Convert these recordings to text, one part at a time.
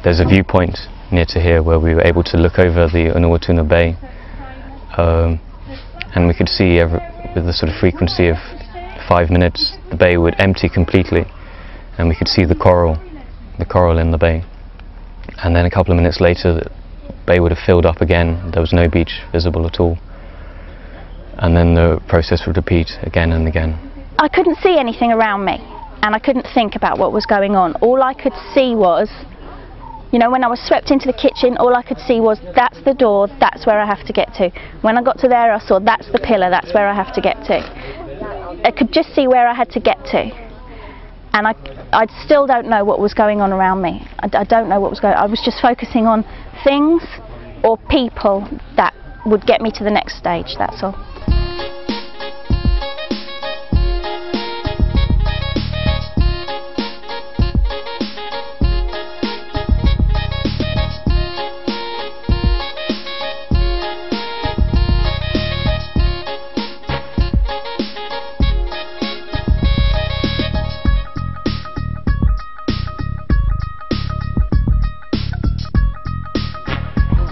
there's a viewpoint near to here where we were able to look over the Unawatuna Bay, and we could see with the sort of frequency of 5 minutes the bay would empty completely, and we could see the coral in the bay, and then a couple of minutes later the bay would have filled up again. There was no beach visible at all, and then the process would repeat again and again. I couldn't see anything around me, and I couldn't think about what was going on. All I could see was, you know, when I was swept into the kitchen, all I could see was, that's the door, that's where I have to get to. When I got to there, I saw, that's the pillar, that's where I have to get to. I could just see where I had to get to. And I still don't know what was going on around me. I don't know what was going on. I was just focusing on things or people that would get me to the next stage, that's all.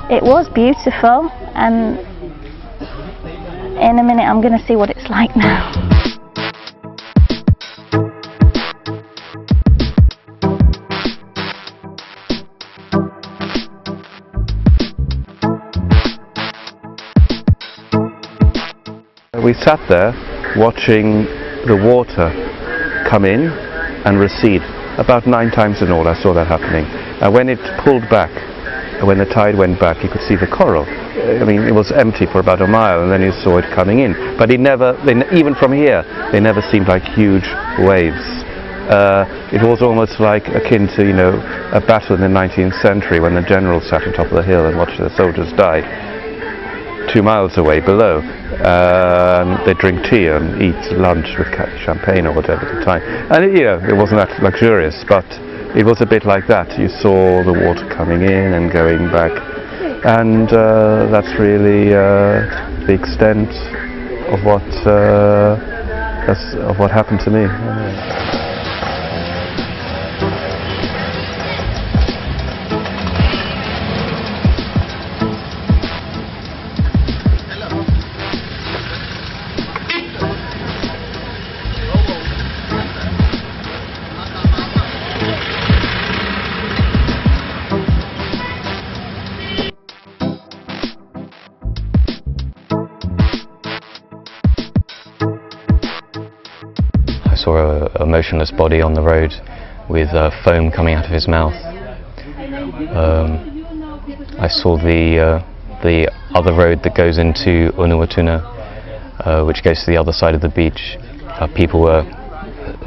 It was beautiful, and in a minute I'm going to see what it's like now. We sat there watching the water come in and recede. About 9 times in all I saw that happening. And when it pulled back, when the tide went back, you could see the coral. I mean, it was empty for about a mile, and then you saw it coming in. But it never, even from here, they never seemed like huge waves. It was almost like akin to, you know, a battle in the 19th century when the generals sat on top of the hill and watched their soldiers die 2 miles away below. They drink tea and eat lunch with champagne or whatever at the time. And it, you know, it wasn't that luxurious, but it was a bit like that. You saw the water coming in and going back, and that's really the extent of what happened to me. I saw a motionless body on the road with foam coming out of his mouth. I saw the other road that goes into Unawatuna, which goes to the other side of the beach. People were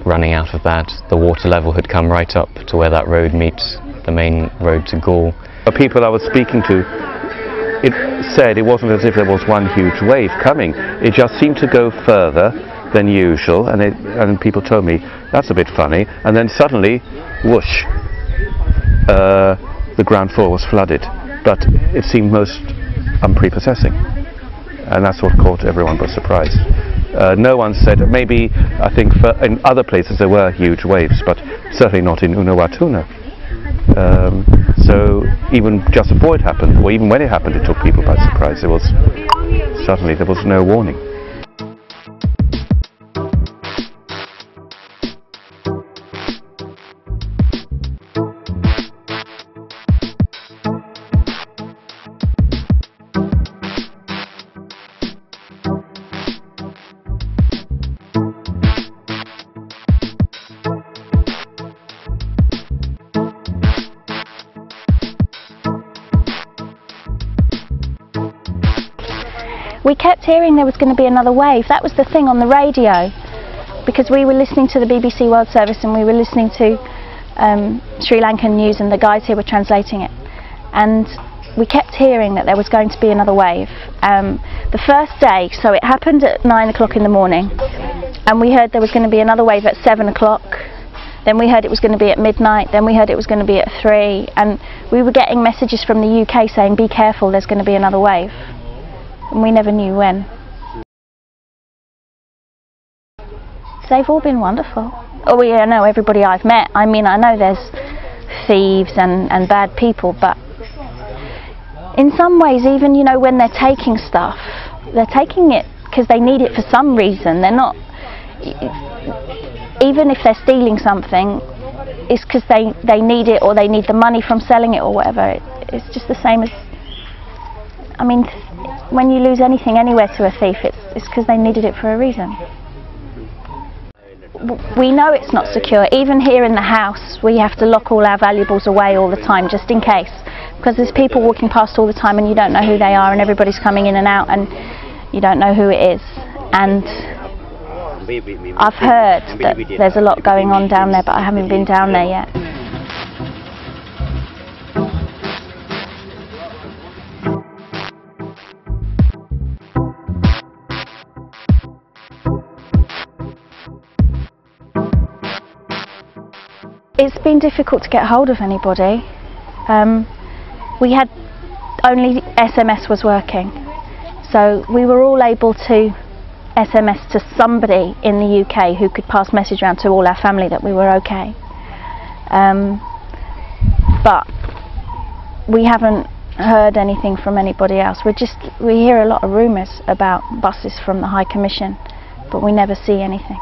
running out of that. The water level had come right up to where that road meets the main road to Galle. The people I was speaking to, it said it wasn't as if there was one huge wave coming. It just seemed to go further than usual, and people told me that's a bit funny, and then suddenly, whoosh, the ground floor was flooded, but it seemed most unprepossessing, and that's what caught everyone by surprise. No one said, maybe I think in other places there were huge waves, but certainly not in Unawatuna. So even just before it happened, or even when it happened, it took people by surprise. Suddenly there was no warning. We kept hearing there was going to be another wave. That was the thing on the radio, because we were listening to the BBC World Service and we were listening to Sri Lankan news, and the guys here were translating it. And we kept hearing that there was going to be another wave. The first day, so it happened at 9 o'clock in the morning, and we heard there was going to be another wave at 7 o'clock. Then we heard it was going to be at midnight, then we heard it was going to be at 3, and we were getting messages from the UK saying, be careful, there's going to be another wave. And we never knew when. They've all been wonderful. Oh yeah, I know everybody I've met. I mean, I know there's thieves and bad people, but in some ways, even, you know, when they're taking stuff, they're taking it because they need it for some reason. They're not, even if they're stealing something, it's because they need it, or they need the money from selling it or whatever. It's just the same as, I mean, when you lose anything anywhere to a thief, it's because they needed it for a reason. We know it's not secure. Even here in the house, we have to lock all our valuables away all the time, just in case, because there's people walking past all the time and you don't know who they are, and everybody's coming in and out and you don't know who it is. And I've heard that there's a lot going on down there, but I haven't been down there yet. It's been difficult to get hold of anybody. We had only SMS was working, so we were all able to SMS to somebody in the UK who could pass message around to all our family that we were okay. But we haven't heard anything from anybody else. We hear a lot of rumours about buses from the High Commission, but we never see anything.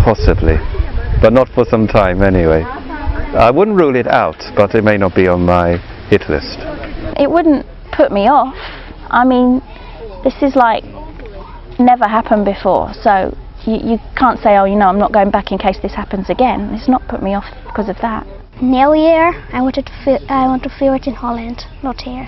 Possibly, but not for some time anyway. I wouldn't rule it out, but it may not be on my hit list. It wouldn't put me off. I mean, this is like never happened before, so you can't say, oh, you know, I'm not going back in case this happens again. It's not put me off because of that. New Year, I want to feel it in Holland, not here.